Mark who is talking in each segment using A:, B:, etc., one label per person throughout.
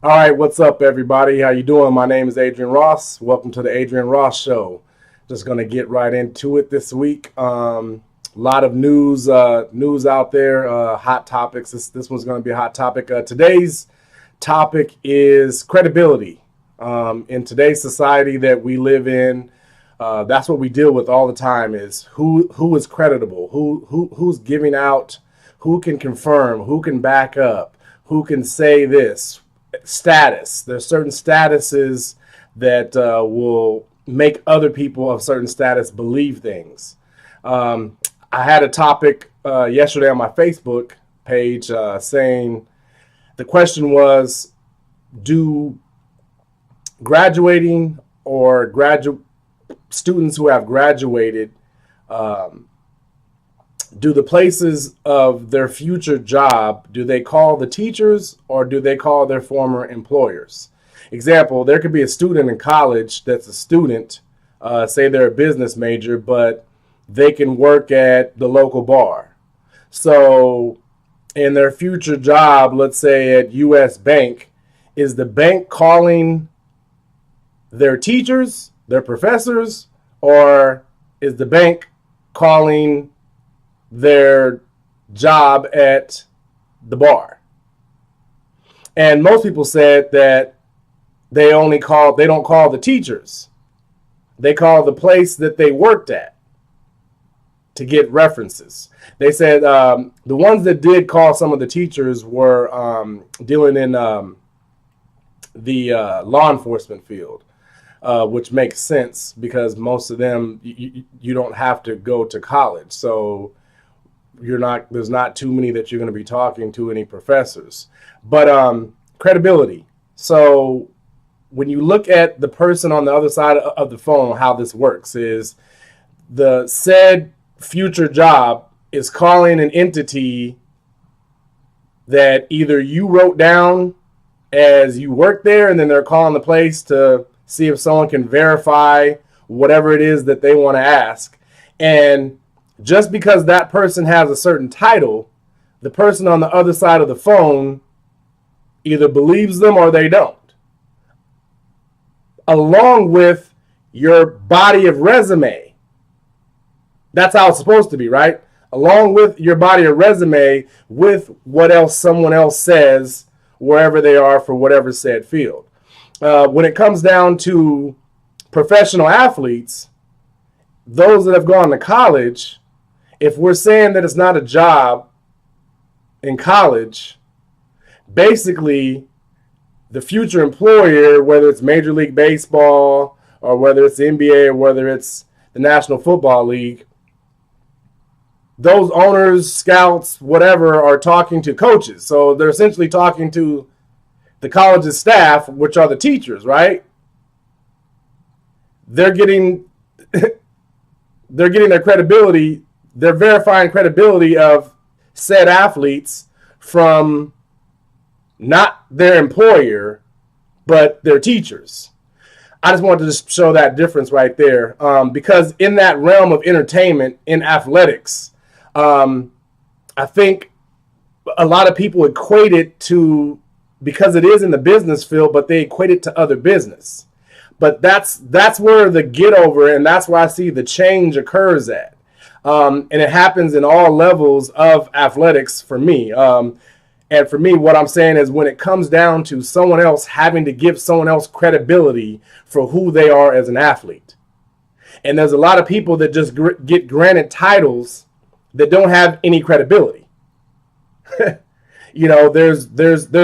A: All right, what's up, everybody? How you doing? My name is Adrian Ross. Welcome to the Adrian Ross Show. Just gonna get right into it this week. A lot of news out there. Hot topics. This one's gonna be a hot topic. Today's topic is credibility. In today's society that we live in, that's what we deal with all the time. Is who is creditable? Who's giving out? Who can confirm? Who can back up? Who can say this? Status. There's certain statuses that will make other people of certain status believe things. I had a topic yesterday on my Facebook page saying the question was, do graduating or graduate students who have graduated, do the places of their future job, do they call the teachers or do they call their former employers? Example, there could be a student in college that's a student, say they're a business major, but they can work at the local bar. So in their future job, let's say at US Bank, is the bank calling their teachers, their professors, or is the bank calling their job at the bar? And most people said that they don't call the teachers. They call the place that they worked at to get references. They said the ones that did call some of the teachers were dealing in the law enforcement field, which makes sense because most of them, you don't have to go to college. So there's not too many that you're going to be talking to, any professors. But credibility. So when you look at the person on the other side of the phone, how this works is the said future job is calling an entity that either you wrote down as you work there, and then they're calling the place to see if someone can verify whatever it is that they want to ask. And just because that person has a certain title, the person on the other side of the phone either believes them or they don't. Along with your body of resume. That's how it's supposed to be, right? Along with your body of resume, with what else someone else says, wherever they are for whatever said field. When it comes down to professional athletes, those that have gone to college, if we're saying that it's not a job in college, basically the future employer, whether it's Major League Baseball or whether it's the NBA or whether it's the National Football League, those owners, scouts, whatever, are talking to coaches. So they're essentially talking to the college's staff, which are the teachers, right? They're getting their credibility. They're verifying credibility of said athletes from not their employer, but their teachers. I just wanted to just show that difference right there, because in that realm of entertainment, in athletics, I think a lot of people equate it to, because it is in the business field, but they equate it to other business. But that's where the get over, and that's where I see the change occurs at. And it happens in all levels of athletics for me. And for me, what I'm saying is when it comes down to someone else having to give someone else credibility for who they are as an athlete. And there's a lot of people that just get granted titles that don't have any credibility. There's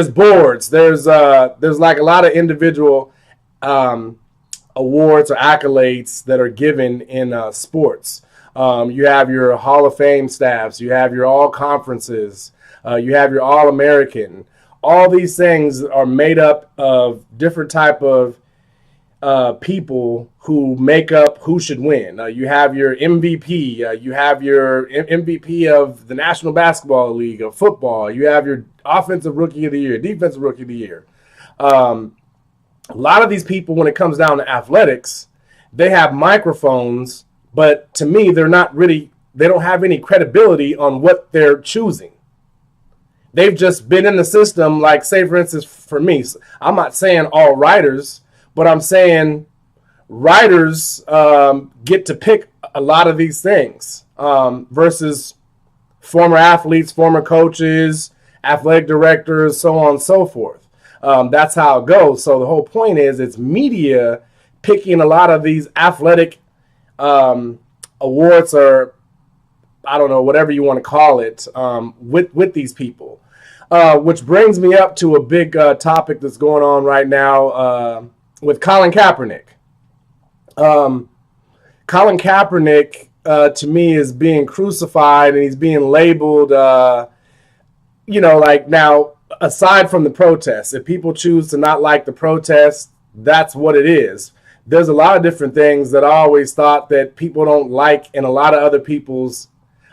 A: boards, there's like a lot of individual awards or accolades that are given in sports. You have your Hall of Fame staffs, you have your all conferences, you have your All-American. All these things are made up of different type of people who make up who should win. You have your MVP. You have your MVP of the National Basketball League of football. You have your Offensive Rookie of the Year, Defensive Rookie of the Year. A lot of these people, when it comes down to athletics, they have microphones, but to me, they don't have any credibility on what they're choosing. They've just been in the system. Like, say, for instance, for me, I'm not saying all writers, but I'm saying writers get to pick a lot of these things versus former athletes, former coaches, athletic directors, so on and so forth. That's how it goes. So the whole point is it's media picking a lot of these athletic awards, or I don't know, whatever you want to call it, with these people. Which brings me up to a big topic that's going on right now with Colin Kaepernick. Colin Kaepernick, to me, is being crucified, and he's being labeled, like, now, aside from the protests, if people choose to not like the protests, that's what it is. There's a lot of different things that I always thought that people don't like in a lot of other people's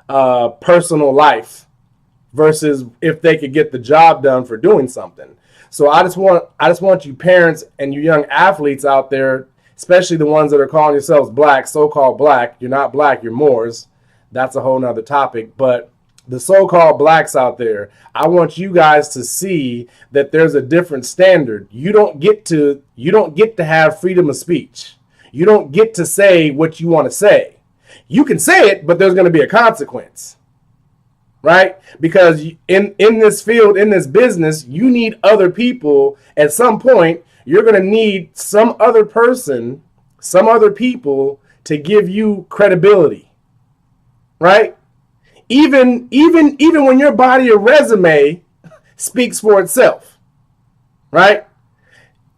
A: personal life versus if they could get the job done for doing something. So I just want you parents and you young athletes out there, especially the ones that are calling yourselves black, so-called black. You're not black, you're Moors. That's a whole nother topic. But the so-called blacks out there, I want you guys to see that there's a different standard. You don't get to have freedom of speech. You don't get to say what you want to say. You can say it, but there's going to be a consequence, right? Because in this field, in this business, you need other people. At some point, you're going to need some other person, some other people to give you credibility, right? Even when your body of resume speaks for itself, right?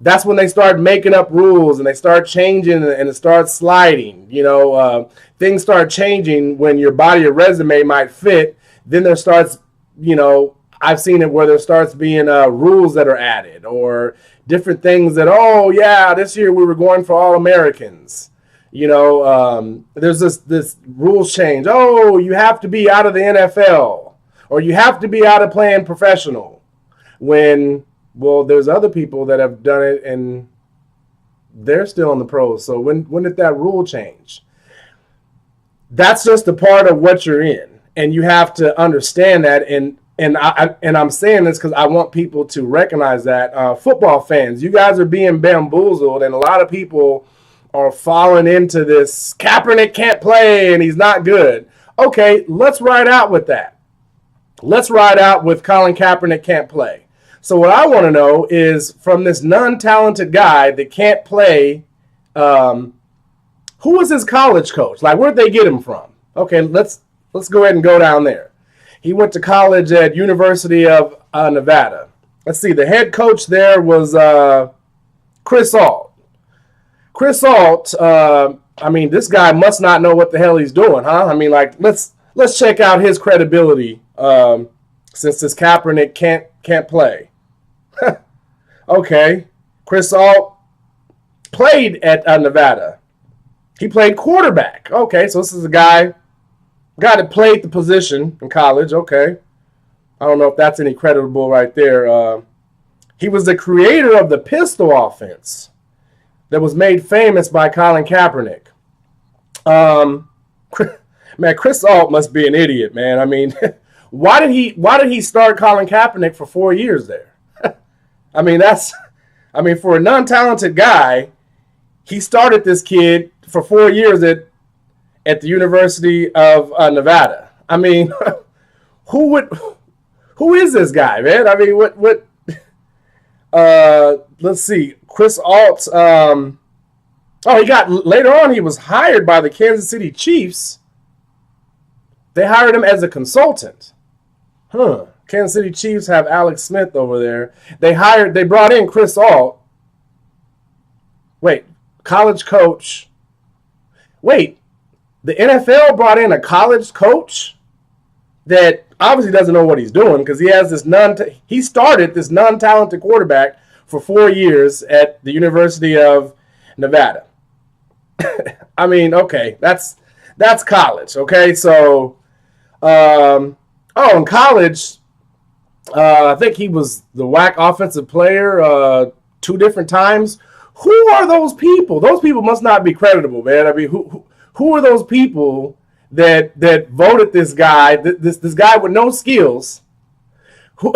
A: That's when they start making up rules and they start changing and it starts sliding. Things start changing when your body of resume might fit. Then there starts, I've seen it where there starts being rules that are added or different things that, oh, yeah, this year we were going for all Americans. There's this rules change. Oh, you have to be out of the NFL or you have to be out of playing professional when, well, there's other people that have done it and they're still in the pros. So when did that rule change? That's just a part of what you're in. And you have to understand that. And I'm saying this because I want people to recognize that. Football fans, you guys are being bamboozled, and a lot of people are falling into this Kaepernick can't play and he's not good. Okay, let's ride out with that. Let's ride out with Colin Kaepernick can't play. So what I want to know is from this non-talented guy that can't play, who was his college coach? Like, where'd they get him from? Okay, let's go ahead and go down there. He went to college at University of Nevada. Let's see, the head coach there was Chris Ault. Chris Ault, this guy must not know what the hell he's doing, huh? Let's check out his credibility since this Kaepernick can't play. Okay, Chris Ault played at Nevada. He played quarterback. Okay, so this is a guy that played the position in college. Okay, I don't know if that's any credible right there. He was the creator of the pistol offense that was made famous by Colin Kaepernick. Man, Chris Ault must be an idiot, man. Why did he start Colin Kaepernick for 4 years there? For a non-talented guy, he started this kid for 4 years at the University of Nevada. Who is this guy, man? Let's see. Chris Ault, later on he was hired by the Kansas City Chiefs. They hired him as a consultant. Kansas City Chiefs have Alex Smith over there. They brought in Chris Ault. Wait, college coach. Wait, the NFL brought in a college coach that obviously doesn't know what he's doing because he has he started this non-talented quarterback for 4 years at the University of Nevada. Okay, that's college. Okay, so in college, I think he was the WAC offensive player 2 different times. Who are those people? Those people must not be creditable, man. Who are those people that voted this guy, this guy with no skills, Who,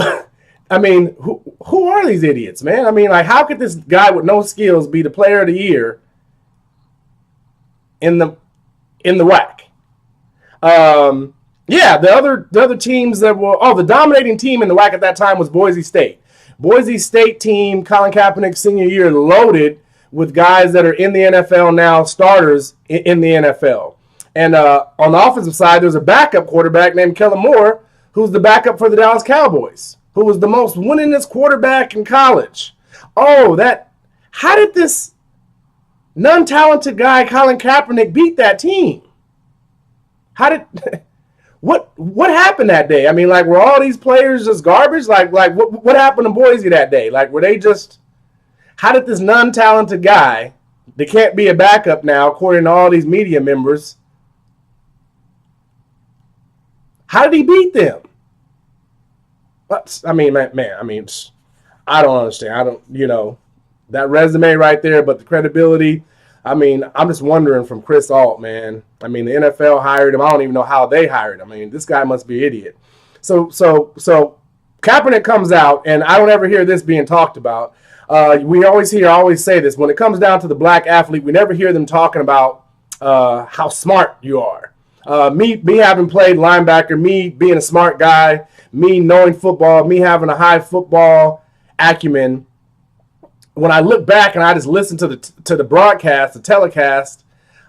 A: I mean, who are these idiots, man? I mean, like, how could this guy with no skills be the player of the year in the WAC? Yeah, the other teams that were the dominating team in the WAC at that time was Boise State. Boise State team, Colin Kaepernick senior year, loaded with guys that are in the NFL now, starters in the NFL. And on the offensive side, there's a backup quarterback named Kellen Moore, who's the backup for the Dallas Cowboys, who was the most winningest quarterback in college. How did this non-talented guy, Colin Kaepernick, beat that team? What happened that day? I mean, like, were all these players just garbage? Like what happened to Boise that day? Like, were they just, how did this non-talented guy, that can't be a backup now, according to all these media members, how did he beat them? I mean, man, I don't understand. That resume right there, but the credibility, I mean, I'm just wondering from Chris Alt, man. I mean, the NFL hired him. I don't even know how they hired him. I mean, this guy must be an idiot. So Kaepernick comes out, and I don't ever hear this being talked about. We always say this. When it comes down to the black athlete, we never hear them talking about how smart you are. Me having played linebacker, me being a smart guy, me knowing football, me having a high football acumen. When I look back and I just listen to the broadcast, the telecast,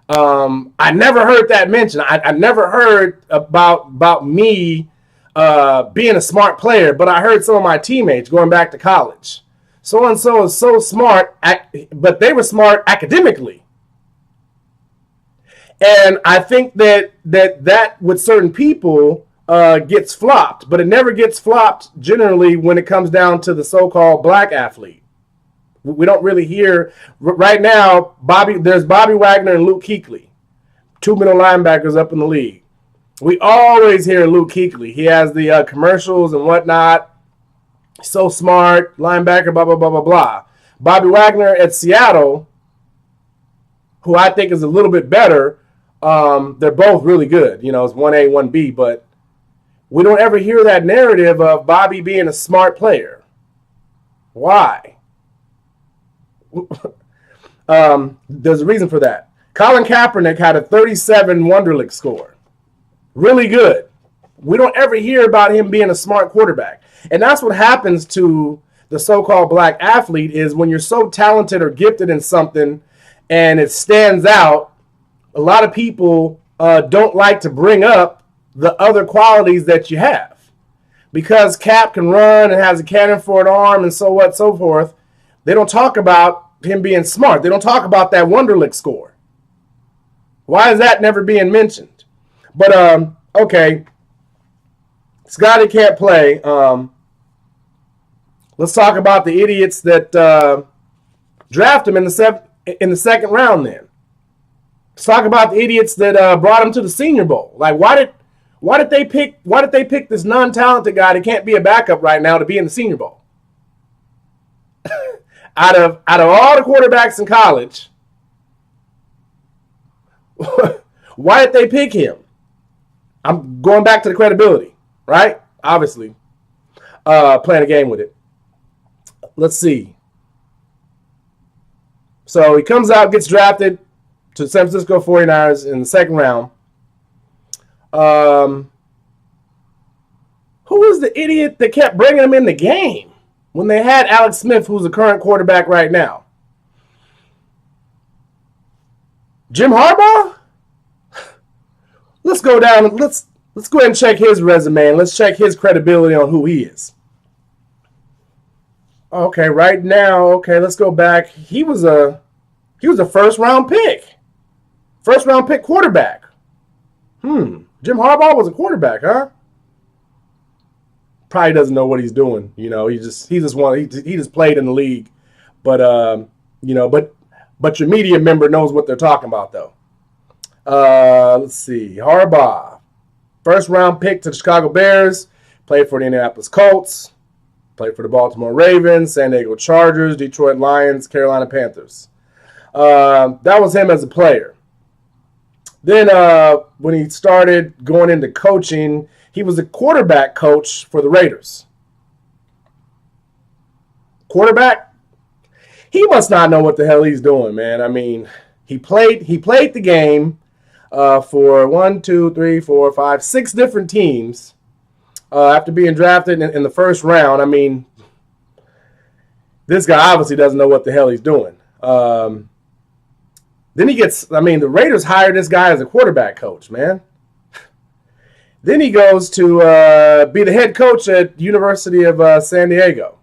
A: I never heard that mentioned. I never heard about me being a smart player, but I heard some of my teammates going back to college. So-and-so is so smart, but they were smart academically. And I think that with certain people gets flopped, but it never gets flopped generally when it comes down to the so-called black athlete. We don't really hear right now. There's Bobby Wagner and Luke Kuechly, two middle linebackers up in the league. We always hear Luke Kuechly. He has the commercials and whatnot. So smart, linebacker, blah, blah, blah, blah, blah. Bobby Wagner at Seattle, who I think is a little bit better. They're both really good. It's 1A, 1B, but we don't ever hear that narrative of Bobby being a smart player. Why? There's a reason for that. Colin Kaepernick had a 37 Wonderlic score. Really good. We don't ever hear about him being a smart quarterback. And that's what happens to the so-called black athlete is when you're so talented or gifted in something and it stands out, a lot of people don't like to bring up the other qualities that you have. Because Cap can run and has a cannon for an arm and so what, so forth, they don't talk about him being smart. They don't talk about that Wonderlic score. Why is that never being mentioned? But, okay, Scotty can't play. Let's talk about the idiots that draft him in the second round then. Let's talk about the idiots that brought him to the Senior Bowl. Like, why did they pick this non-talented guy that can't be a backup right now to be in the Senior Bowl? Out of all the quarterbacks in college, why did they pick him? I'm going back to the credibility, right? Obviously, playing a game with it. Let's see. So he comes out, gets drafted to San Francisco 49ers in the second round. Who was the idiot that kept bringing him in the game when they had Alex Smith, who's the current quarterback right now? Jim Harbaugh? Let's go down. Let's go ahead and check his resume and let's check his credibility on who he is. Okay, right now, let's go back. He was a first round pick. First round pick quarterback. Jim Harbaugh was a quarterback, huh? Probably doesn't know what he's doing. He just played in the league. But but your media member knows what they're talking about though. Let's see. Harbaugh. First round pick to the Chicago Bears, played for the Indianapolis Colts, played for the Baltimore Ravens, San Diego Chargers, Detroit Lions, Carolina Panthers. That was him as a player. Then when he started going into coaching, he was a quarterback coach for the Raiders. quarterback, he must not know what the hell he's doing, man. I mean, he played the game for 1, 2, 3, 4, 5, 6 different teams after being drafted in the first round. I mean, this guy obviously doesn't know what the hell he's doing. Then the Raiders hired this guy as a quarterback coach, man. Then he goes to be the head coach at University of San Diego,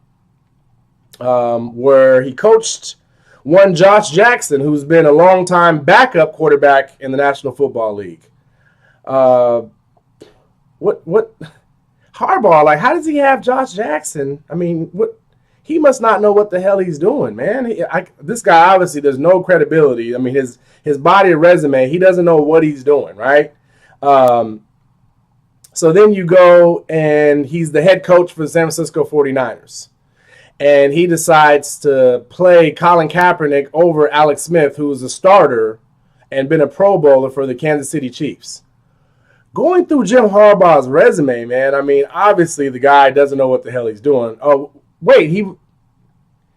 A: where he coached one Josh Jackson, who's been a long-time backup quarterback in the National Football League. What Harbaugh, like, how does he have Josh Jackson? I mean, what? He must not know what the hell he's doing, man. This guy, obviously, there's no credibility. I mean, his body of resume, he doesn't know what he's doing, right? So then you go, and he's the head coach for the San Francisco 49ers. And he decides to play Colin Kaepernick over Alex Smith, who was a starter and been a Pro Bowler for the Kansas City Chiefs. Going through Jim Harbaugh's resume, man, I mean, obviously the guy doesn't know what the hell he's doing. Oh, wait,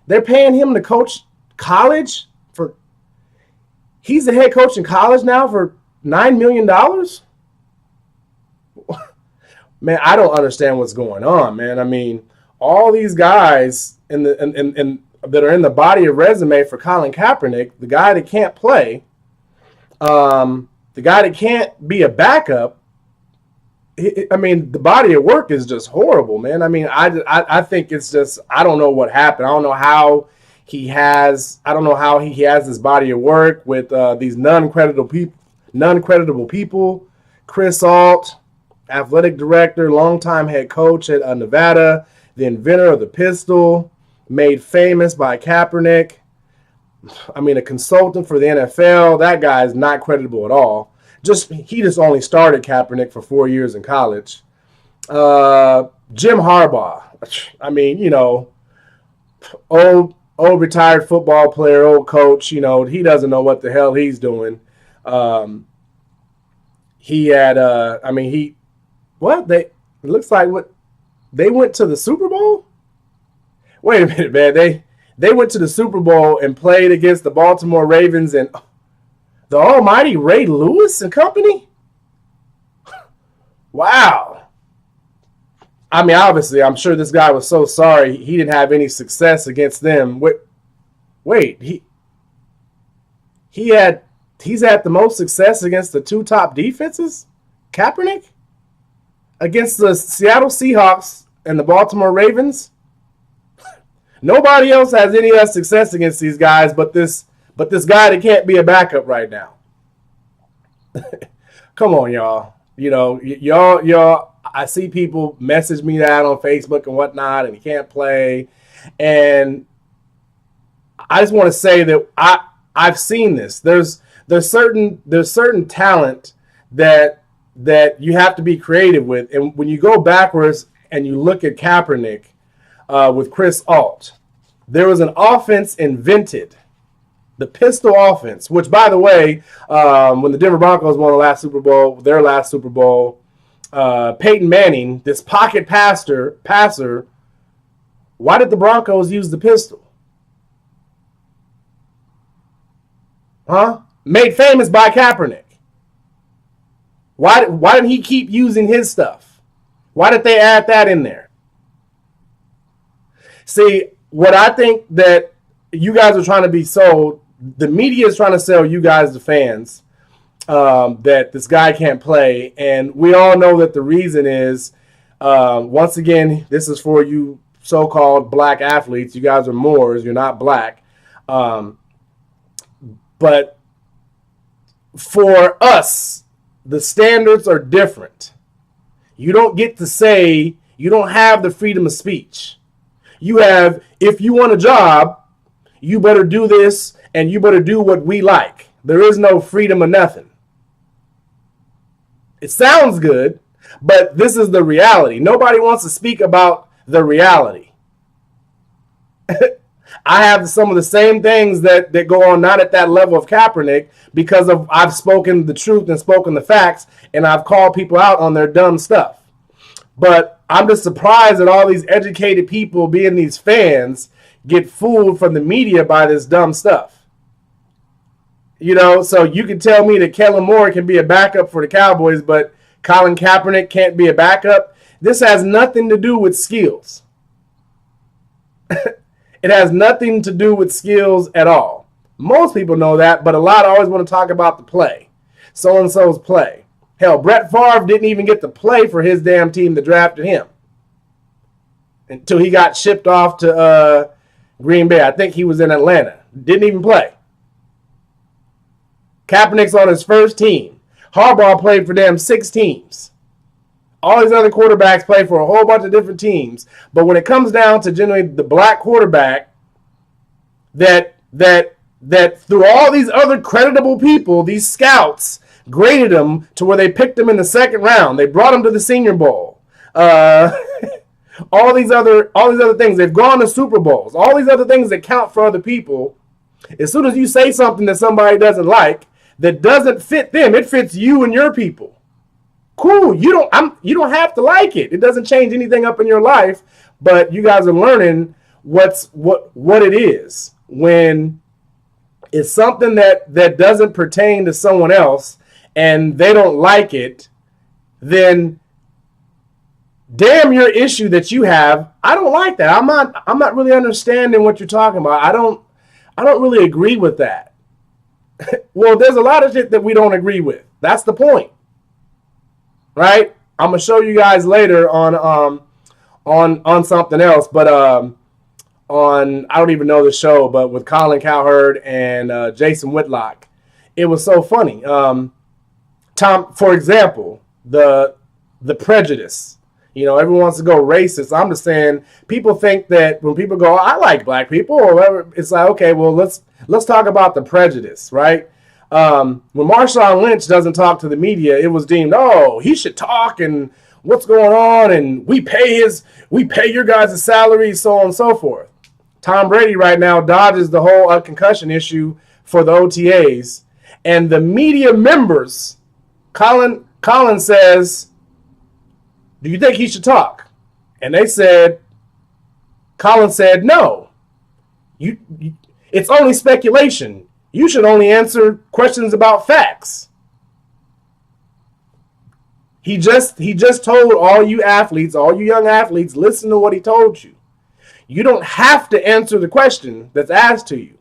A: they're paying him to coach college for. He's the head coach in college now for $9 million. Man, I don't understand what's going on, man. I mean, all these guys that are in the body of resume for Colin Kaepernick, the guy that can't play, the guy that can't be a backup. I mean, the body of work is just horrible, man. I mean, I think it's just, I don't know what happened. I don't know how he has this body of work with these non-creditable people. Chris Alt, athletic director, longtime head coach at Nevada, the inventor of the pistol, made famous by Kaepernick. I mean, a consultant for the NFL. That guy is not creditable at all. He just only started Kaepernick for 4 years in college. Jim Harbaugh. I mean, you know, old retired football player, old coach. You know, he doesn't know what the hell he's doing. It looks like they went to the Super Bowl. Wait a minute, man. They went to the Super Bowl and played against the Baltimore Ravens and the almighty Ray Lewis and company? Wow. I mean, obviously, I'm sure this guy was so sorry he didn't have any success against them. Wait, he's had the most success against the two top defenses? Kaepernick? Against the Seattle Seahawks and the Baltimore Ravens? Nobody else has any success against these guys but this guy that can't be a backup right now. Come on, y'all. You know, y'all, I see people message me that on Facebook and whatnot, and he can't play. And I just want to say that I've seen this. There's certain talent that you have to be creative with. And when you go backwards and you look at Kaepernick with Chris Alt, there was an offense invented. The pistol offense, which, by the way, when the Denver Broncos won their last Super Bowl, Peyton Manning, this pocket passer, why did the Broncos use the pistol? Huh? Made famous by Kaepernick. Why didn't he keep using his stuff? Why did they add that in there? See, what I think that you guys are trying to be sold, the media is trying to sell you guys, the fans, that this guy can't play. And we all know that the reason is, once again, this is for you so-called black athletes. You guys are Moors. You're not black. But for us, the standards are different. You don't get to say, you don't have the freedom of speech. You have, if you want a job, you better do this and you better do what we like. There is no freedom of nothing. It sounds good, but this is the reality. Nobody wants to speak about the reality. I have some of the same things that go on, not at that level of Kaepernick, because I've spoken the truth and spoken the facts, and I've called people out on their dumb stuff. But I'm just surprised that all these educated people, being these fans, get fooled from the media by this dumb stuff. You know, so you can tell me that Kellen Moore can be a backup for the Cowboys, but Colin Kaepernick can't be a backup. This has nothing to do with skills. It has nothing to do with skills at all. Most people know that, but a lot always want to talk about the play. So-and-so's play. Hell, Brett Favre didn't even get to play for his damn team that drafted him until he got shipped off to Green Bay. I think he was in Atlanta. Didn't even play. Kaepernick's on his first team. Harbaugh played for them 6 teams. All these other quarterbacks play for a whole bunch of different teams. But when it comes down to generally the black quarterback that through all these other creditable people, these scouts graded him to where they picked him in the 2nd round. They brought him to the Senior Bowl. All these other things. They've gone to Super Bowls. All these other things that count for other people. As soon as you say something that somebody doesn't like, that doesn't fit them, it fits you and your people. Cool. You don't have to like it. It doesn't change anything up in your life, but you guys are learning what it is when it's something that doesn't pertain to someone else and they don't like it. Then damn your issue that you have. I don't like that. I'm not really understanding what you're talking about. I don't really agree with that. Well, there's a lot of shit that we don't agree with. That's the point. Right? I'm gonna show you guys later on something else, but on I don't even know the show, but with Colin Cowherd and Jason Whitlock, it was so funny. Tom, for example, the prejudice. You know, everyone wants to go racist. I'm just saying, people think that when people go, I like black people, or whatever, it's like, okay, well, let's talk about the prejudice, right? When Marshawn Lynch doesn't talk to the media, it was deemed, oh, he should talk, and what's going on, and we pay your guys' salaries, so on and so forth. Tom Brady right now dodges the whole concussion issue for the OTAs, and the media members, Colin says, do you think he should talk? And Colin said, no. It's only speculation. You should only answer questions about facts. He just told all you athletes, all you young athletes, listen to what he told you. You don't have to answer the question that's asked to you.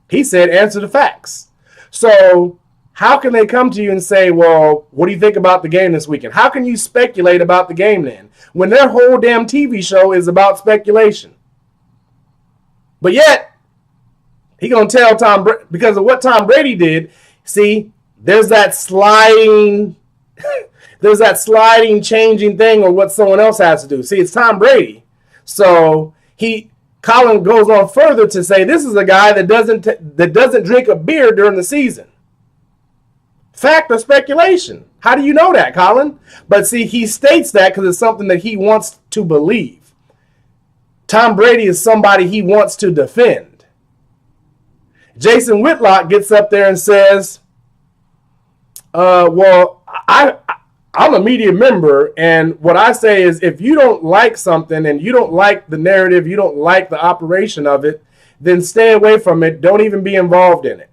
A: He said, answer the facts. So how can they come to you and say, well, what do you think about the game this weekend? How can you speculate about the game then, when their whole damn TV show is about speculation? But yet, he gonna tell Tom Brady, because of what Tom Brady did. See, there's that sliding changing thing, or what someone else has to do. See, it's Tom Brady, so Colin goes on further to say this is a guy that doesn't drink a beer during the season. Fact or speculation? How do you know that, Colin? But see, he states that because it's something that he wants to believe. Tom Brady is somebody he wants to defend. Jason Whitlock gets up there and says, well, I'm a media member, and what I say is if you don't like something and you don't like the narrative, you don't like the operation of it, then stay away from it. Don't even be involved in it.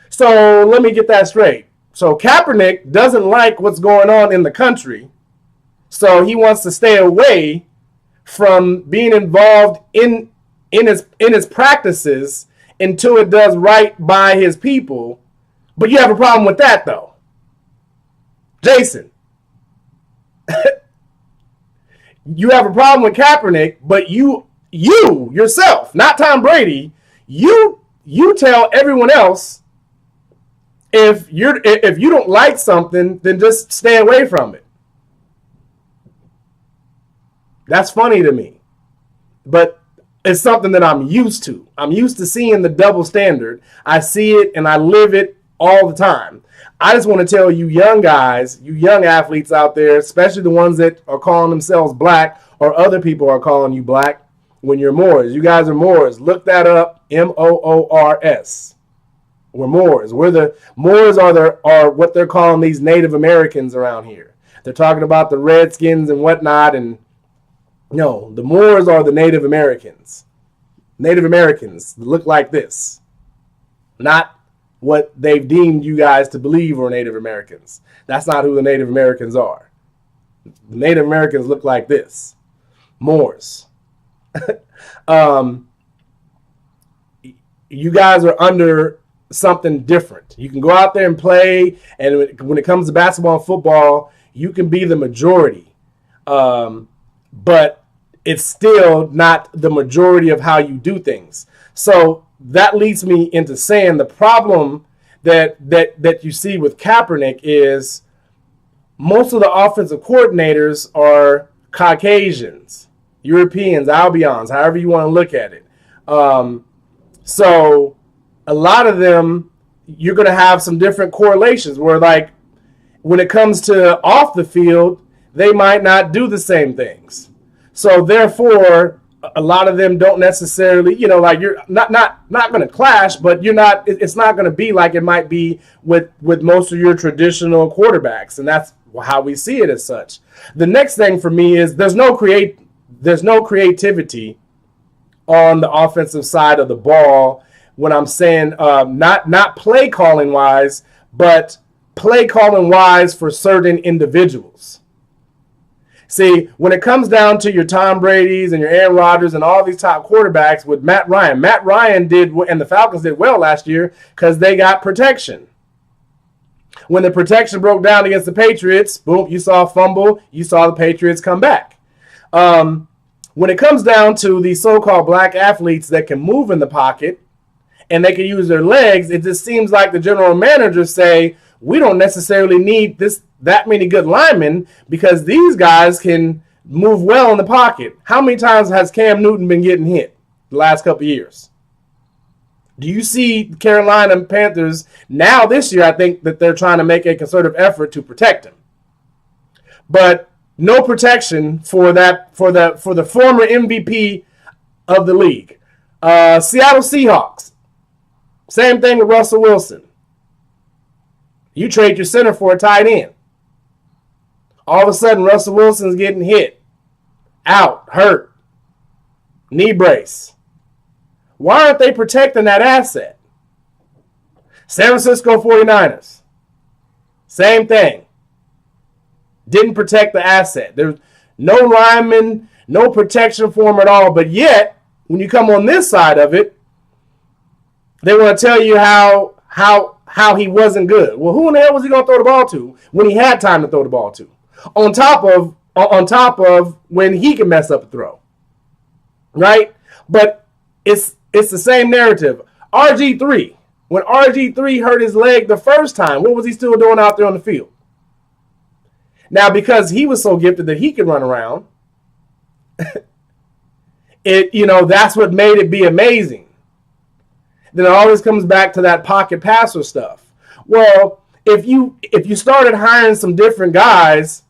A: So let me get that straight. So Kaepernick doesn't like what's going on in the country, so he wants to stay away from being involved in his practices until it does right by his people. But you have a problem with that, though. Jason, you have a problem with Kaepernick, but you yourself, not Tom Brady, you tell everyone else, if you don't like something, then just stay away from it. That's funny to me. But it's something that I'm used to. I'm used to seeing the double standard. I see it and I live it all the time. I just want to tell you young guys, you young athletes out there, especially the ones that are calling themselves black or other people are calling you black, when you're Moors. You guys are Moors. Look that up, Moors. We're Moors. The Moors are what they're calling these Native Americans around here. They're talking about the Redskins and whatnot, and No, the Moors are the Native Americans. Native Americans look like this, not what they've deemed you guys to believe are Native Americans. That's not who the Native Americans are. The Native Americans look like this. Moors. You guys are under something different. You can go out there and play, and when it comes to basketball and football, you can be the majority. But it's still not the majority of how you do things. So that leads me into saying the problem that you see with Kaepernick is most of the offensive coordinators are Caucasians, Europeans, Albions, however you want to look at it. So a lot of them, you're going to have some different correlations where, like, when it comes to off the field, they might not do the same things. So therefore, a lot of them don't necessarily, like, you're not going to clash, but it's not going to be like it might be with most of your traditional quarterbacks. And that's how we see it as such. The next thing for me is there's no creativity on the offensive side of the ball when I'm saying not play calling wise, but play calling wise for certain individuals. See, when it comes down to your Tom Brady's and your Aaron Rodgers and all these top quarterbacks with Matt Ryan did, and the Falcons did well last year because they got protection. When the protection broke down against the Patriots, boom, you saw a fumble, you saw the Patriots come back. When it comes down to the so-called black athletes that can move in the pocket and they can use their legs, it just seems like the general managers say, we don't necessarily need that many good linemen because these guys can move well in the pocket. How many times has Cam Newton been getting hit the last couple of years? Do you see Carolina Panthers now this year? I think that they're trying to make a concerted effort to protect him, but no protection for the former MVP of the league. Seattle Seahawks, same thing with Russell Wilson. You trade your center for a tight end. All of a sudden, Russell Wilson's getting hit, out, hurt, knee brace. Why aren't they protecting that asset? San Francisco 49ers, same thing. Didn't protect the asset. There's no lineman, no protection for him at all. But yet, when you come on this side of it, they want to tell you how he wasn't good. Well, who in the hell was he going to throw the ball to when he had time to throw the ball to? On top of when he can mess up a throw, right? But it's the same narrative. RG3, when RG3 hurt his leg the first time, what was he still doing out there on the field? Now, because he was so gifted that he could run around, that's what made it be amazing. Then it always comes back to that pocket passer stuff. Well, if you started hiring some different guys,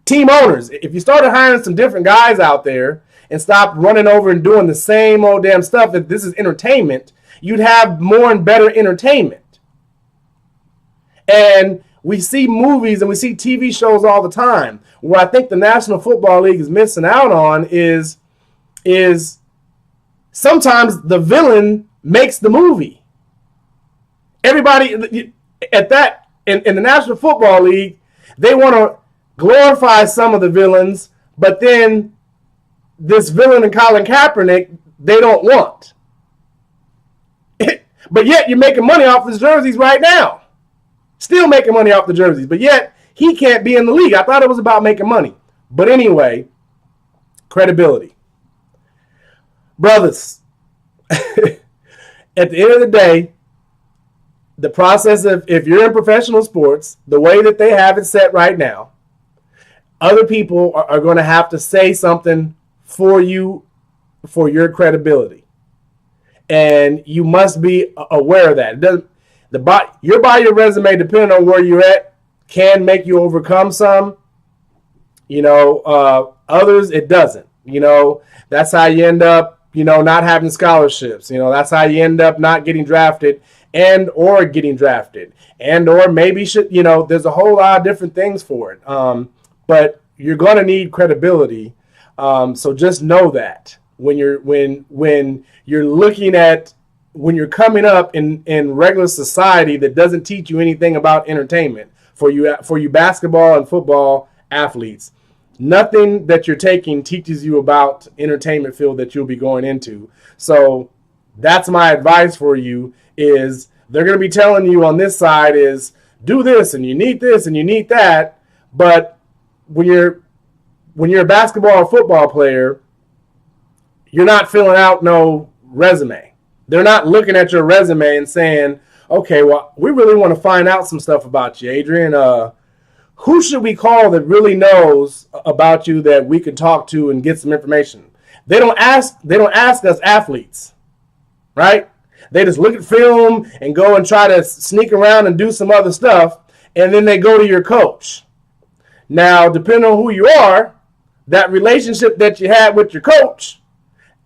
A: team owners, if you started hiring some different guys out there and stopped running over and doing the same old damn stuff, if this is entertainment, you'd have more and better entertainment. And we see movies and we see TV shows all the time. What I think the National Football League is missing out on is sometimes the villain makes the movie. Everybody at that in the National Football League, they want to glorify some of the villains, but then this villain in Colin Kaepernick, they don't want. But yet you're making money off his jerseys right now. Still making money off the jerseys, but yet he can't be in the league. I thought it was about making money. But anyway, credibility. Brothers, at the end of the day, the process of, if you're in professional sports, the way that they have it set right now, other people are going to have to say something for you, for your credibility. And you must be aware of that. Your body resume, depending on where you're at, can make you overcome some. Others, it doesn't. That's how you end up, not having scholarships. That's how you end up not getting drafted or getting drafted or maybe there's a whole lot of different things for it. But you're going to need credibility So just know that when you're looking at, when you're coming up in regular society that doesn't teach you anything about entertainment, for you basketball and football athletes, nothing that you're taking teaches you about entertainment field that you'll be going into. So that's my advice for you, is they're going to be telling you on this side is do this and you need this and you need that. But when you're a basketball or football player, you're not filling out no resume. They're not looking at your resume and saying, okay, well, we really want to find out some stuff about you, Adrian. Who should we call that really knows about you that we can talk to and get some information? They don't ask us athletes, right? They just look at film and go and try to sneak around and do some other stuff, and then they go to your coach. Now, depending on who you are, that relationship that you had with your coach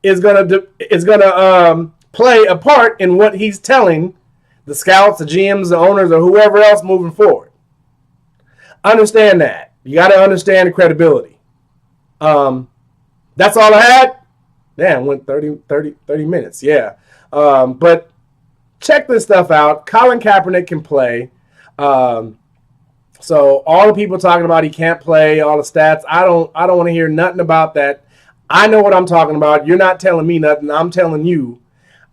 A: is gonna play a part in what he's telling the scouts, the GMs, the owners, or whoever else moving forward. Understand that. You got to understand the credibility. That's all I had. Damn, went 30 minutes. Yeah. But check this stuff out. Colin Kaepernick can play. So all the people talking about he can't play, all the stats, I don't want to hear nothing about that. I know what I'm talking about. You're not telling me nothing. I'm telling you.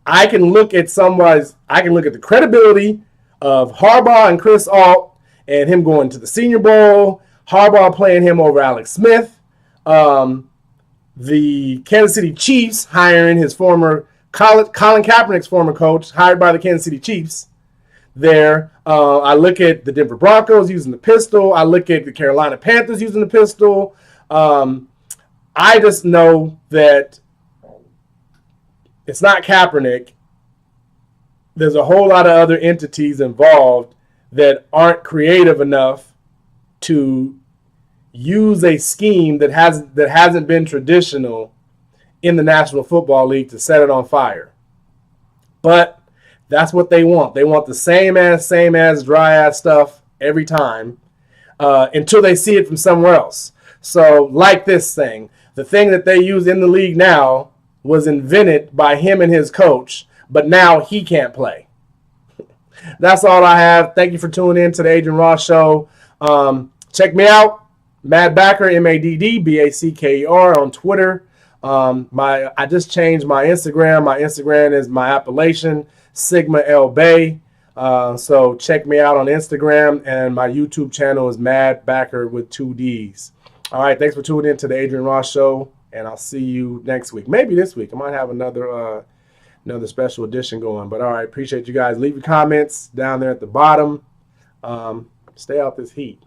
A: I can look at the credibility of Harbaugh and Chris Alt and him going to the Senior Bowl, Harbaugh playing him over Alex Smith, the Kansas City Chiefs hiring his former Colin Kaepernick's former coach, hired by the Kansas City Chiefs there. I look at the Denver Broncos using the pistol. I look at the Carolina Panthers using the pistol. I just know that it's not Kaepernick. There's a whole lot of other entities involved that aren't creative enough to use a scheme that hasn't been traditional in the National Football League to set it on fire. But that's what they want. They want the same as dry ass stuff every time until they see it from somewhere else. So like this thing, the thing that they use in the league now was invented by him and his coach, but now he can't play. That's all I have. Thank you for tuning in to the Adrian Ross Show. Check me out, Mad Backer, MaddBacker on Twitter. I just changed my Instagram. My Instagram is my appellation, Sigma L Bay. So check me out on Instagram, and my YouTube channel is Mad Backer with 2 D's. All right, thanks for tuning in to the Adrian Ross Show, and I'll see you next week. Maybe this week. I might have another special edition going. But all right, appreciate you guys. Leave your comments down there at the bottom. Stay out this heat.